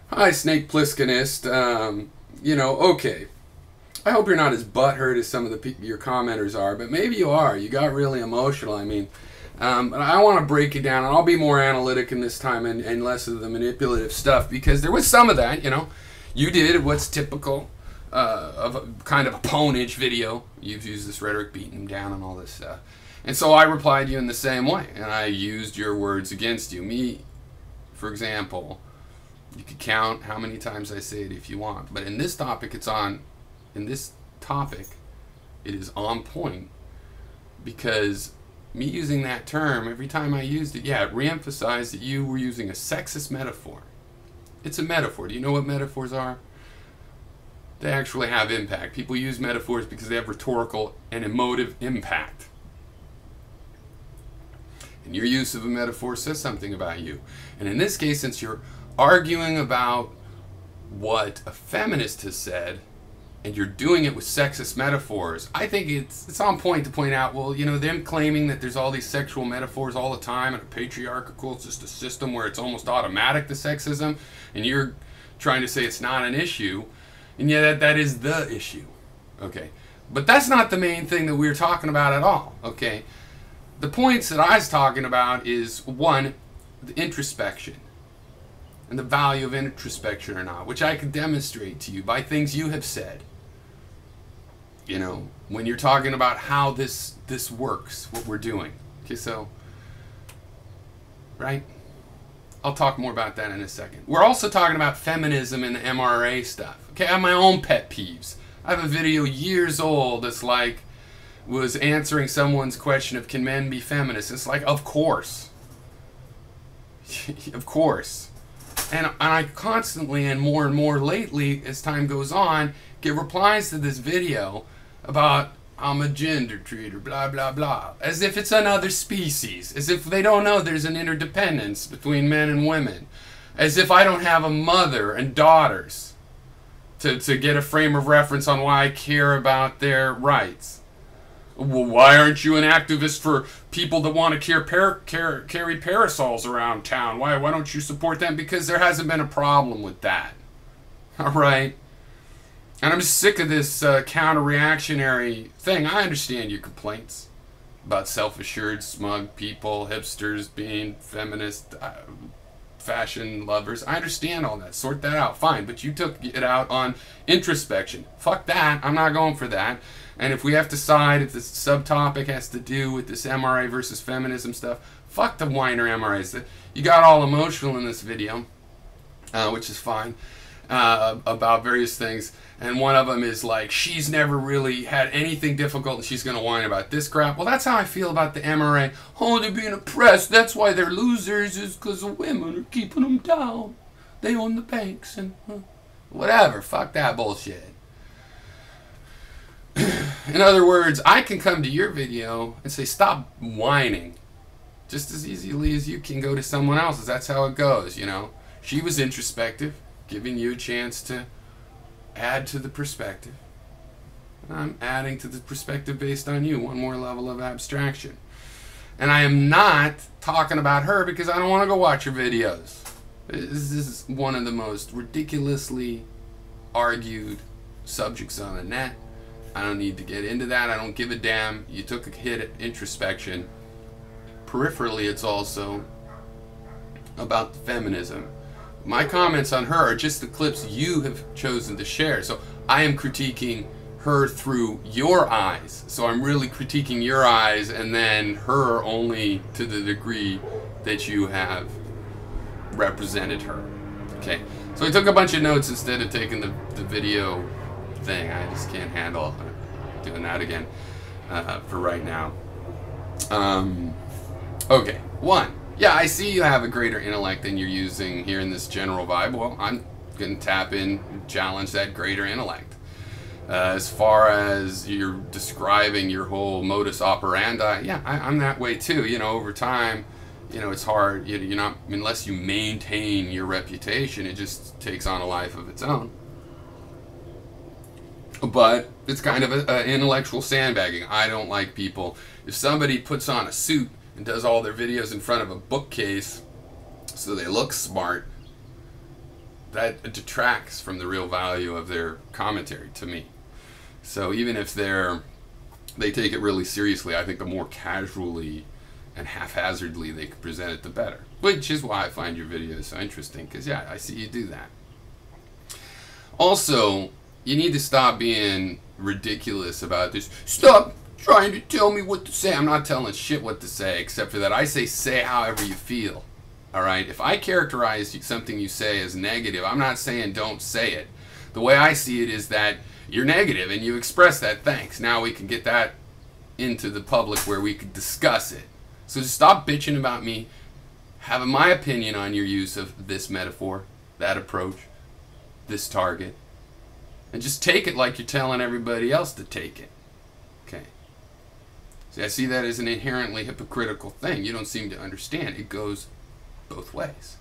Hi, snakepliskinist. Okay. I hope you're not as butthurt as some of the your commenters are, but maybe you are. You got really emotional. But I want to break it down, and I'll be more analytic in this time and less of the manipulative stuff, because there was some of that. You did what's typical of a kind of a ponage video. You've used this rhetoric, beating him down, and all this stuff. And so I replied to you in the same way, and I used your words against you. Me, for example. You could count how many times I say it if you want, but in this topic, it is on point, because me using that term, every time I used it, it re-emphasized that you were using a sexist metaphor. It's a metaphor. Do you know what metaphors are? They actually have impact. People use metaphors because they have rhetorical and emotive impact. And your use of a metaphor says something about you. And in this case, since you're arguing about what a feminist has said, and you're doing it with sexist metaphors, I think it's on point to point out, well, them claiming that there's all these sexual metaphors all the time, and a patriarchal, it's just a system where it's almost automatic, the sexism, and you're trying to say it's not an issue, and yet that is the issue. Okay, but that's not the main thing that we're talking about at all. Okay, the points that I was talking about is, one, the introspection, and the value of introspection or not, which I can demonstrate to you by things you have said. When you're talking about how this works, what we're doing. Okay, so, right? I'll talk more about that in a second. We're also talking about feminism and the MRA stuff. Okay, I have my own pet peeves. I have a video years old that's was answering someone's question of, can men be feminists? It's like, of course. Of course. And I constantly, and more lately, as time goes on, get replies to this video about, I'm a gender treater, blah, blah, blah. As if it's another species. As if they don't know there's an interdependence between men and women. As if I don't have a mother and daughters to get a frame of reference on why I care about their rights. Well, why aren't you an activist for people that want to carry parasols around town? Why don't you support them? Because there hasn't been a problem with that. All right? And I'm just sick of this counter-reactionary thing. I understand your complaints about self-assured, smug people, hipsters being feminist, fashion lovers. I understand all that. Sort that out. Fine. But you took it out on introspection. Fuck that. I'm not going for that. And if we have to side, if this subtopic has to do with this MRA versus feminism stuff, fuck the whiner MRAs. You got all emotional in this video, which is fine, about various things. And one of them is like, she's never really had anything difficult and she's going to whine about this crap. Well, that's how I feel about the MRA. Oh, they're being oppressed. That's why they're losers, is because the women are keeping them down. They own the banks and whatever. Fuck that bullshit. In other words, I can come to your video and say, stop whining, just as easily as you can go to someone else's. That's how it goes, She was introspective, giving you a chance to add to the perspective. I'm adding to the perspective based on you, one more level of abstraction. And I am not talking about her because I don't want to go watch her videos. This is one of the most ridiculously argued subjects on the net. I don't need to get into that. I don't give a damn. You took a hit at introspection. Peripherally, it's also about the feminism. My comments on her are just the clips you have chosen to share. So I am critiquing her through your eyes. So I'm really critiquing your eyes, and then her only to the degree that you have represented her. Okay. So I took a bunch of notes instead of taking the video thing. I just can't handle doing that again for right now. Okay, one. Yeah, I see you have a greater intellect than you're using here in this general vibe. Well, I'm going to tap in and challenge that greater intellect. As far as you're describing your whole modus operandi, yeah, I'm that way too. Over time, it's hard. You're not, unless you maintain your reputation, it just takes on a life of its own. But it's kind of an intellectual sandbagging. I don't like people. If somebody puts on a suit and does all their videos in front of a bookcase so they look smart, that detracts from the real value of their commentary to me. So even if they take it really seriously, I think the more casually and haphazardly they can present it, the better. Which is why I find your videos so interesting, because yeah, I see you do that. Also, you need to stop being ridiculous about this. Stop trying to tell me what to say. I'm not telling shit what to say, except for that I say however you feel. Alright? If I characterize something you say as negative, I'm not saying don't say it. The way I see it is that you're negative and you express that. Thanks. Now we can get that into the public where we could discuss it. So just stop bitching about me having my opinion on your use of this metaphor, that approach, this target, and just take it like you're telling everybody else to take it. Okay. See, I see that as an inherently hypocritical thing. You don't seem to understand. It goes both ways.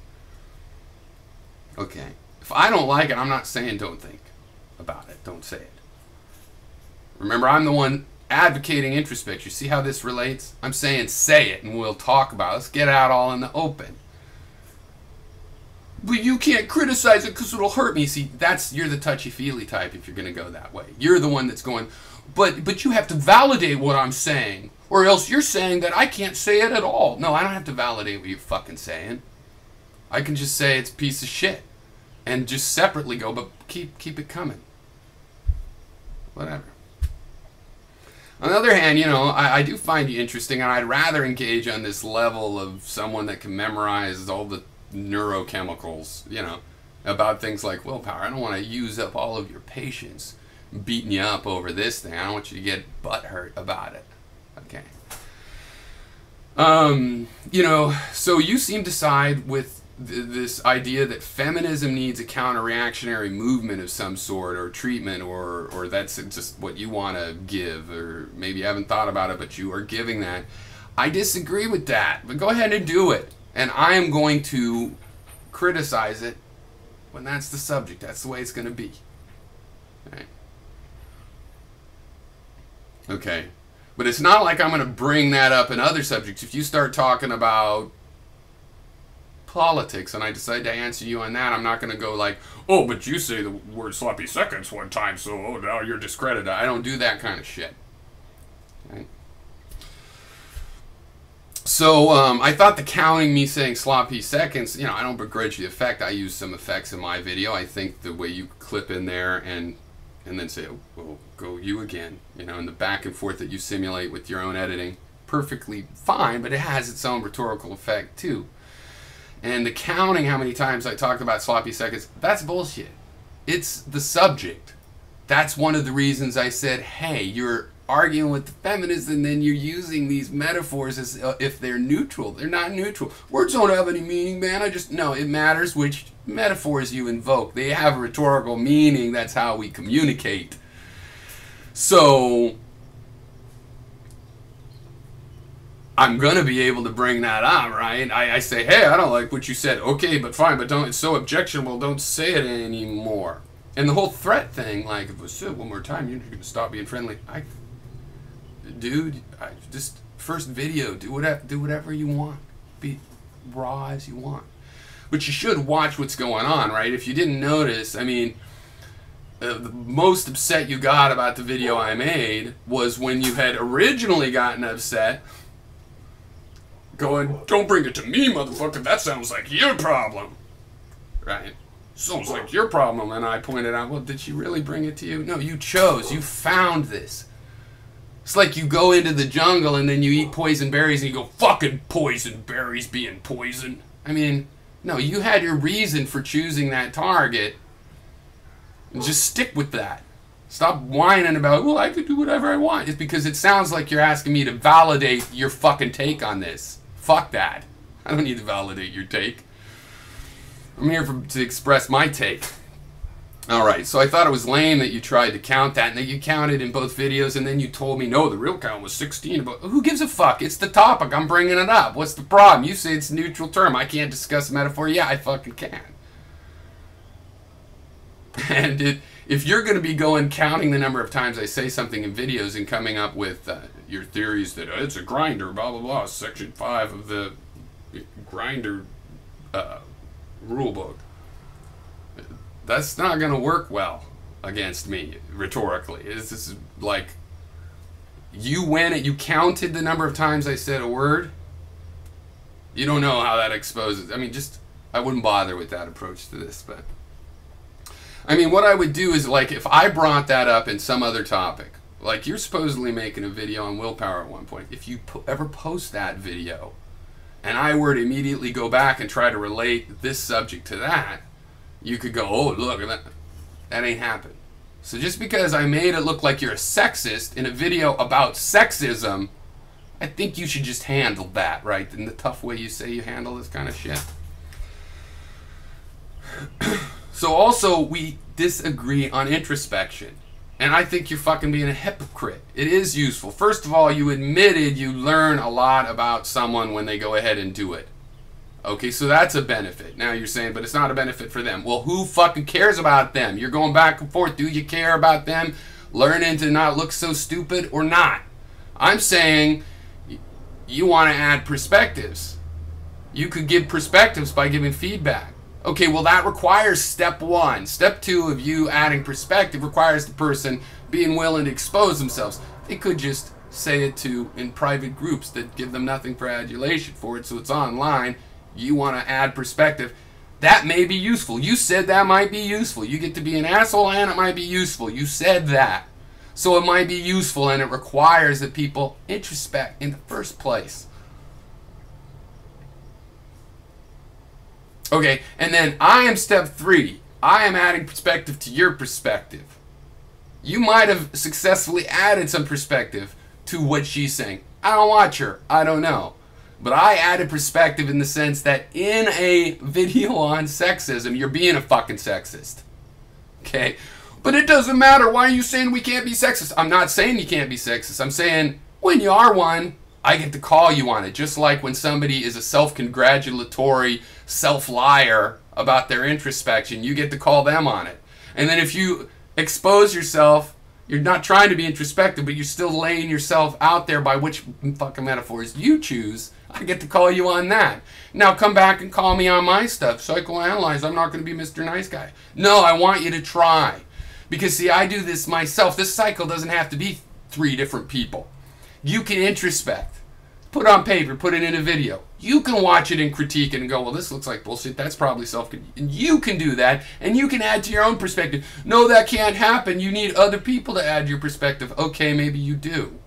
Okay. If I don't like it, I'm not saying don't think about it. Don't say it. Remember, I'm the one advocating introspection. You see how this relates? I'm saying say it and we'll talk about it. Let's get it out all in the open. But you can't criticize it because it'll hurt me. See, you're the touchy-feely type if you're going to go that way. You're the one that's going, but you have to validate what I'm saying, or else you're saying that I can't say it at all. No, I don't have to validate what you're fucking saying. I can just say it's a piece of shit and just separately go, but keep it coming. Whatever. On the other hand, you know, I do find you interesting, and I'd rather engage on this level of someone that can memorize all the neurochemicals, you know, about things like willpower. I don't want to use up all of your patience beating you up over this thing. I don't want you to get butthurt about it. Okay. You know, so you seem to side with this idea that feminism needs a counter-reactionary movement of some sort, or treatment, or that's just what you want to give, or maybe you haven't thought about it, but you are giving that. I disagree with that, but go ahead and do it. And I am going to criticize it when that's the subject. That's the way it's going to be. Right. Okay. But it's not like I'm going to bring that up in other subjects. If you start talking about politics and I decide to answer you on that, I'm not going to go like, oh, but you say the word sloppy seconds one time, so oh, now you're discredited. I don't do that kind of shit. Right? So I thought the counting, me saying sloppy seconds, you know, I don't begrudge the effect. I use some effects in my video. I think the way you clip in there and then say, oh, well, go you again, you know, and the back and forth that you simulate with your own editing, perfectly fine, but it has its own rhetorical effect too. And the counting how many times I talked about sloppy seconds, that's bullshit. It's the subject. That's one of the reasons I said, hey, you're arguing with the feminists and then you're using these metaphors as if they're neutral. They're not neutral. Words don't have any meaning, man. No, it matters which metaphors you invoke. They have a rhetorical meaning. That's how we communicate. So I'm going to be able to bring that up, right? I say, hey, I don't like what you said. Okay, but fine, but don't, it's so objectionable, don't say it anymore. And the whole threat thing, like, if I say it one more time, you're going to stop being friendly. Dude, just first video, do whatever you want. Be raw as you want. But you should watch what's going on, right? If you didn't notice, I mean, the most upset you got about the video I made was when you had originally gotten upset going, don't bring it to me, motherfucker, that sounds like your problem. Right? Sounds like your problem. And I pointed out, well, did she really bring it to you? No, you chose. You found this. It's like you go into the jungle and then you eat poison berries and you go, fucking poison berries being poison. I mean, no, you had your reason for choosing that target. And just stick with that. Stop whining about, well, I could do whatever I want. It's because it sounds like you're asking me to validate your fucking take on this. Fuck that. I don't need to validate your take. I'm here to express my take. Alright, so I thought it was lame that you tried to count that and that you counted in both videos and then you told me, no, the real count was 16. But who gives a fuck? It's the topic. I'm bringing it up. What's the problem? You say it's a neutral term. I can't discuss metaphor. Yeah, I fucking can. And if you're going to be going counting the number of times I say something in videos and coming up with your theories that it's a grinder, blah, blah, blah, section 5 of the grinder rule book, That's not going to work well against me, rhetorically. This is like, you win it. You counted the number of times I said a word. You don't know how that exposes. I mean, just, I wouldn't bother with that approach to this, but I mean, what I would do is, like, if I brought that up in some other topic, like you're supposedly making a video on willpower at one point, if you ever post that video and I were to immediately go back and try to relate this subject to that, you could go, oh, look, that ain't happened. So just because I made it look like you're a sexist in a video about sexism, I think you should just handle that, right? In the tough way you say you handle this kind of shit. So also, we disagree on introspection. And I think you're fucking being a hypocrite. It is useful. First of all, you admitted you learn a lot about someone when they go ahead and do it. Okay, so that's a benefit. Now you're saying, but it's not a benefit for them. Well, who fucking cares about them? You're going back and forth. Do you care about them learning to not look so stupid or not? I'm saying you want to add perspectives. You could give perspectives by giving feedback. Okay, well, that requires step one. Step two of you adding perspective requires the person being willing to expose themselves. They could just say it in private groups that give them nothing for adulation for it, so it's online. You want to add perspective. That may be useful. You said that might be useful. You get to be an asshole and it might be useful. You said that. So it might be useful, and it requires that people introspect in the first place. Okay, and then I am step three. I am adding perspective to your perspective. You might have successfully added some perspective to what she's saying. I don't watch her. I don't know. But I added perspective in the sense that in a video on sexism, you're being a fucking sexist. Okay? But it doesn't matter. Why are you saying we can't be sexist? I'm not saying you can't be sexist. I'm saying when you are one, I get to call you on it. Just like when somebody is a self-congratulatory self-liar about their introspection, you get to call them on it. And then if you expose yourself, you're not trying to be introspective, but you're still laying yourself out there by which fucking metaphors you choose, I get to call you on that. Now come back and call me on my stuff. Psychoanalyze. I'm not going to be Mr. Nice Guy. No, I want you to try. Because, see, I do this myself. This cycle doesn't have to be 3 different people. You can introspect. Put it on paper. Put it in a video. You can watch it and critique it and go, well, this looks like bullshit. That's probably and you can do that, and you can add to your own perspective. No, that can't happen. You need other people to add your perspective. Okay, maybe you do.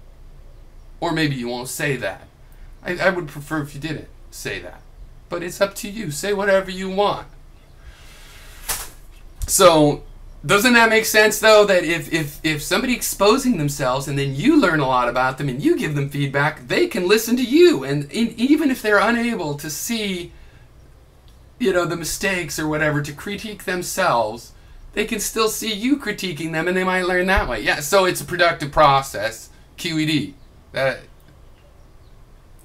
Or maybe you won't say that. I would prefer if you didn't say that. But it's up to you. Say whatever you want. So, doesn't that make sense, though, that if somebody exposing themselves and then you learn a lot about them and you give them feedback, they can listen to you. And even if they're unable to see, you know, the mistakes or whatever, to critique themselves, they can still see you critiquing them and they might learn that way. Yeah, so it's a productive process. QED.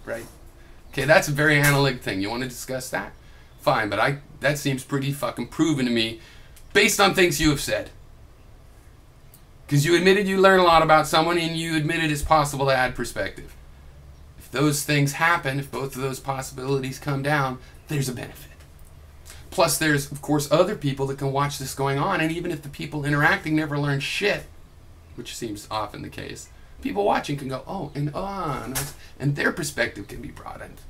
Right? Okay, that's a very analytic thing. You want to discuss that? Fine, but that seems pretty fucking proven to me based on things you have said. Because you admitted you learn a lot about someone and you admitted it's possible to add perspective. If those things happen, if both of those possibilities come down, there's a benefit. Plus there's, of course, other people that can watch this going on, and even if the people interacting never learn shit, which seems often the case, people watching can go, oh, and their perspective can be broadened.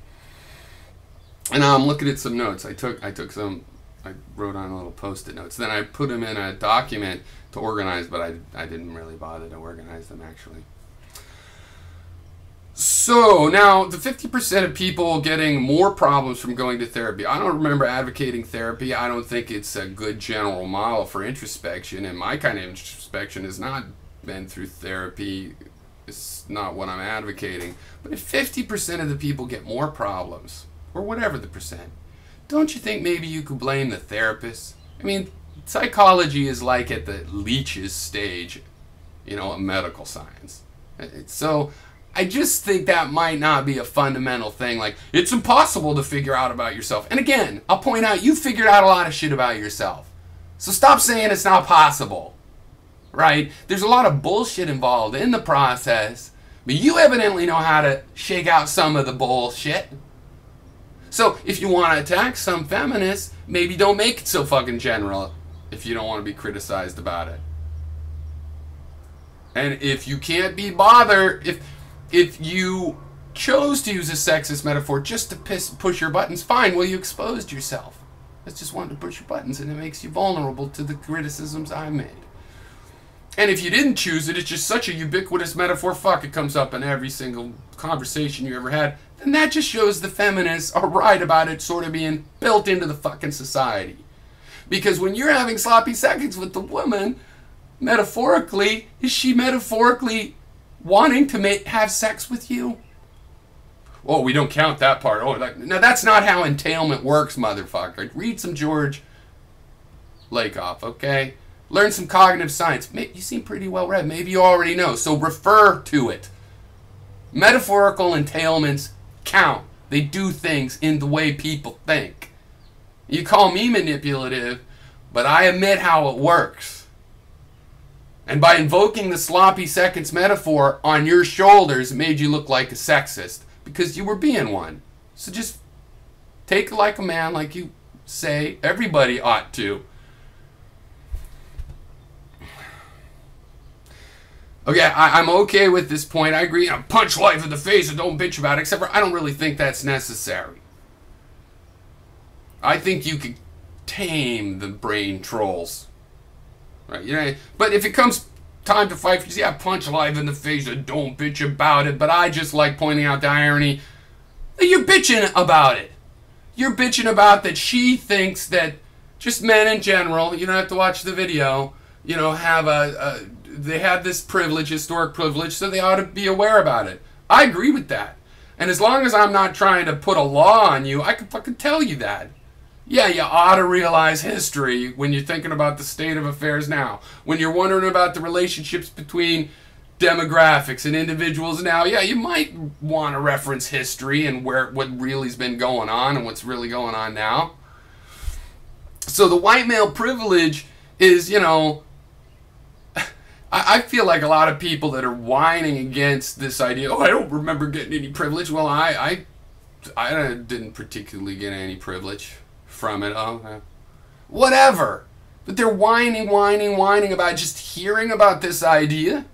And now I'm looking at some notes. I wrote on a little post-it notes. Then I put them in a document to organize, but I didn't really bother to organize them, actually. So, now, the 50% of people getting more problems from going to therapy. I don't remember advocating therapy. I don't think it's a good general model for introspection, and my kind of introspection has not been through therapy. It's not what I'm advocating. But if 50% of the people get more problems, or whatever the percent, don't you think maybe you could blame the therapist? I mean, psychology is like at the leeches stage, you know, of medical science. So I just think that might not be a fundamental thing. Like, it's impossible to figure out about yourself. And again, I'll point out, you figured out a lot of shit about yourself. So stop saying it's not possible, right? There's a lot of bullshit involved in the process, but you evidently know how to shake out some of the bullshit. So if you want to attack some feminists, maybe don't make it so fucking generalist if you don't want to be criticized about it. And if you can't be bothered, if you chose to use a sexist metaphor just to push your buttons, fine, well, you exposed yourself. That's just wanting to push your buttons, and it makes you vulnerable to the criticisms I made. And if you didn't choose it, it's just such a ubiquitous metaphor, fuck, it comes up in every single conversation you ever had, then that just shows the feminists are right about it sort of being built into the fucking society. Because when you're having sloppy seconds with the woman, metaphorically, is she metaphorically wanting to have sex with you? Oh, we don't count that part. Oh, no, that's not how entailment works, motherfucker. Read some George Lakoff, okay? Learn some cognitive science. You seem pretty well read. Maybe you already know, so refer to it. Metaphorical entailments count. They do things in the way people think. You call me manipulative, but I admit how it works. And by invoking the sloppy seconds metaphor on your shoulders, it made you look like a sexist. Because you were being one. So just take it like a man, like you say everybody ought to. Okay, I'm okay with this point. I agree. Punch life in the face and don't bitch about it. Except for I don't really think that's necessary. I think you could tame the brain trolls. Right? You know, but if it comes time to fight, yeah, punch life in the face and don't bitch about it. But I just like pointing out the irony that you're bitching about it. You're bitching about that she thinks that just men in general, you don't have to watch the video, you know, have they have this privilege, historic privilege, so they ought to be aware about it. I agree with that. And as long as I'm not trying to put a law on you, I can fucking tell you that. Yeah, you ought to realize history when you're thinking about the state of affairs now. When you're wondering about the relationships between demographics and individuals now, yeah, you might want to reference history and what really's been going on and what's really going on now. So the white male privilege is, you know, I feel like a lot of people that are whining against this idea, oh, I don't remember getting any privilege. Well, I didn't particularly get any privilege from it. Oh, whatever. But they're whining about just hearing about this idea.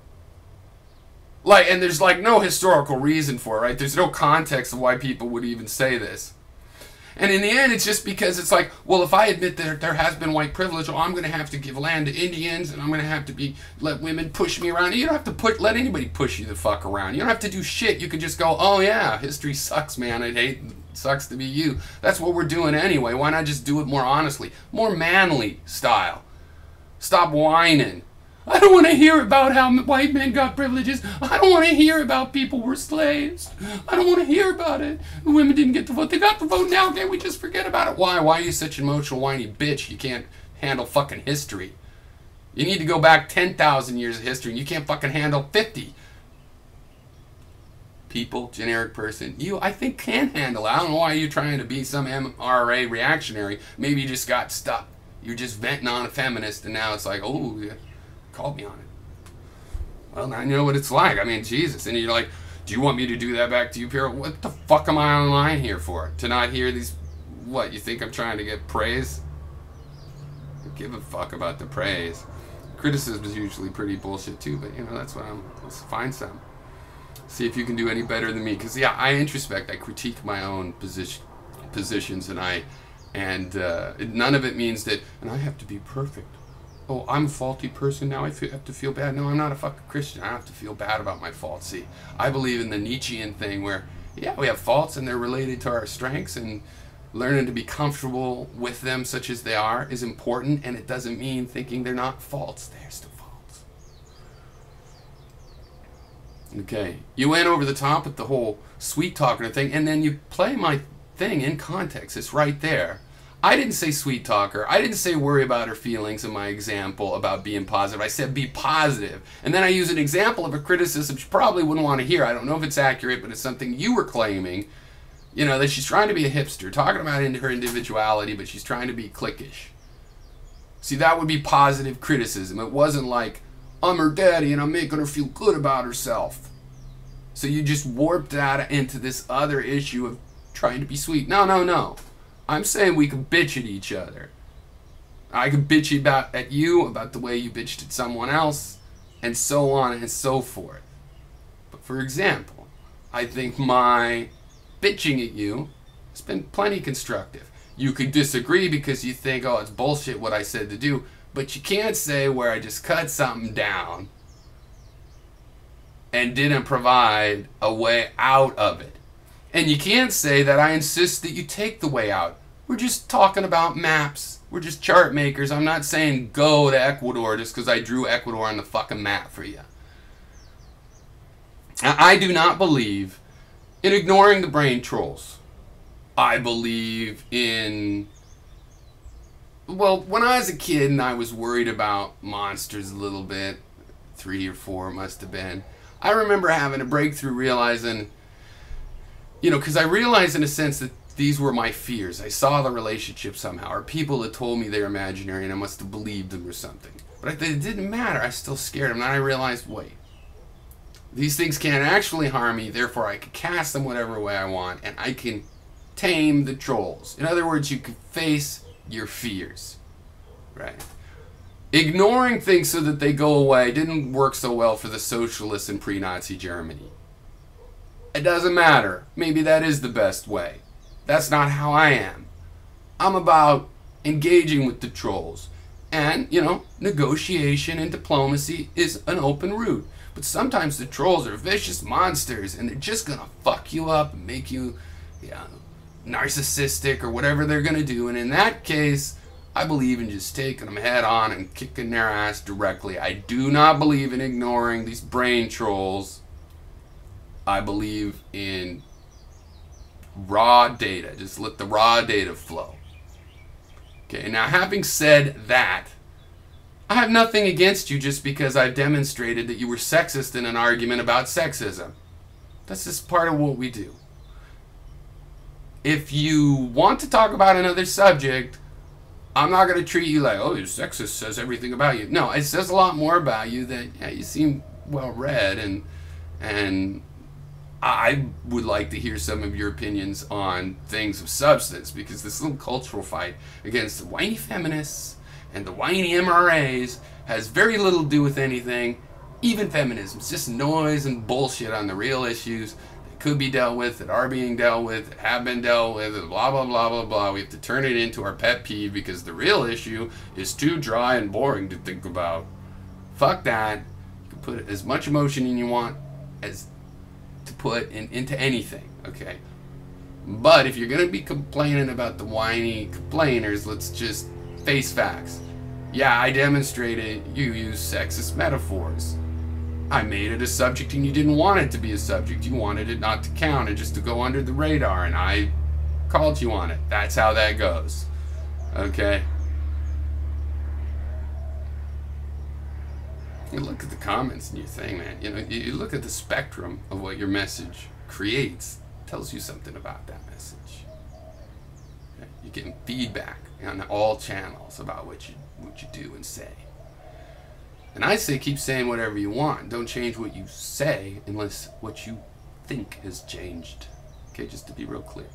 Like, and there's like no historical reason for it, right? There's no context of why people would even say this. And in the end, it's just because it's like, well, if I admit that there has been white privilege, well, I'm going to have to give land to Indians, and I'm going to have to let women push me around. You don't have to let anybody push you the fuck around. You don't have to do shit. You can just go, oh yeah, history sucks, man. It sucks to be you. That's what we're doing anyway. Why not just do it more honestly, more manly style? Stop whining. I don't want to hear about how white men got privileges. I don't want to hear about people were slaves. I don't want to hear about it. The women didn't get the vote. They got the vote now. Can't we just forget about it? Why? Why are you such an emotional, whiny bitch? You can't handle fucking history. You need to go back 10,000 years of history, and you can't fucking handle 50. People, generic person, you, I think, can handle it. I don't know why you're trying to be some MRA reactionary. Maybe you just got stuck. You're just venting on a feminist, and now it's like, oh, yeah. Called me on it. Well, now you know what it's like. I mean, Jesus. And you're like, do you want me to do that back to you, Pierre? What the fuck am I online here for? To not hear these... What, you think I'm trying to get praise? I give a fuck about the praise. Criticism is usually pretty bullshit too, but you know, that's what let's find some. See if you can do any better than me. Because, yeah, I introspect. I critique my own positions, and none of it means that, and I have to be perfect. Oh, I'm a faulty person now, I have to feel bad. No, I'm not a fucking Christian. I don't have to feel bad about my faults. See, I believe in the Nietzschean thing where, yeah, we have faults and they're related to our strengths, and learning to be comfortable with them such as they are is important, and it doesn't mean thinking they're not faults. They're still faults. Okay, you went over the top with the whole sweet talker thing, and then you play my thing in context. It's right there. I didn't say sweet talker. I didn't say worry about her feelings in my example about being positive. I said be positive. And then I use an example of a criticism she probably wouldn't want to hear. I don't know if it's accurate, but it's something you were claiming. You know, that she's trying to be a hipster, talking about her individuality, but she's trying to be cliquish. See, that would be positive criticism. It wasn't like, I'm her daddy and I'm making her feel good about herself. So you just warped that into this other issue of trying to be sweet. No, no, no. I'm saying we can bitch at each other. I could bitch at you about the way you bitched at someone else, and so on and so forth. But for example, I think my bitching at you has been plenty constructive. You could disagree because you think, oh, it's bullshit what I said to do, but you can't say where I just cut something down and didn't provide a way out of it. And you can't say that I insist that you take the way out. We're just talking about maps. We're just chart makers. I'm not saying go to Ecuador just because I drew Ecuador on the fucking map for you. Now, I do not believe in ignoring the brain trolls. I believe in... Well, when I was a kid and I was worried about monsters a little bit, 3 or 4 must have been, I remember having a breakthrough realizing, because I realized in a sense that these were my fears. I saw the relationship somehow, or people had told me they were imaginary and I must have believed them or something. But it didn't matter. I still scared them. And then I realized, wait, these things can't actually harm me, therefore I can cast them whatever way I want, and I can tame the trolls. In other words, you can face your fears, right? Ignoring things so that they go away didn't work so well for the socialists in pre-Nazi Germany. It doesn't matter. Maybe that is the best way. That's not how I am. I'm about engaging with the trolls. And, negotiation and diplomacy is an open route. But sometimes the trolls are vicious monsters and they're just going to fuck you up and make you narcissistic or whatever they're going to do. And in that case, I believe in just taking them head on and kicking their ass directly. I do not believe in ignoring these brain trolls. I believe in raw data. Just let the raw data flow. Okay, now having said that, I have nothing against you just because I've demonstrated that you were sexist in an argument about sexism. That's just part of what we do. If you want to talk about another subject, I'm not going to treat you like, oh, you're sexist, says everything about you. No, it says a lot more about you that you seem well read, and I would like to hear some of your opinions on things of substance, because this little cultural fight against the whiny feminists and the whiny MRAs has very little to do with anything, even feminism. It's just noise and bullshit on the real issues that could be dealt with, that are being dealt with, that have been dealt with, and blah, blah, blah, blah, blah. We have to turn it into our pet peeve because the real issue is too dry and boring to think about. Fuck that. You can put as much emotion in you want as to put into anything, okay? But if you're going to be complaining about the whiny complainers, let's just face facts. Yeah, I demonstrated you use sexist metaphors. I made it a subject and you didn't want it to be a subject. You wanted it not to count and just to go under the radar, and I called you on it. That's how that goes. Okay? You look at the comments in your thing, man. You look at the spectrum of what your message creates. It tells you something about that message. Okay? You're getting feedback on all channels about what you do and say. And I say keep saying whatever you want. Don't change what you say unless what you think has changed. Okay, just to be real clear.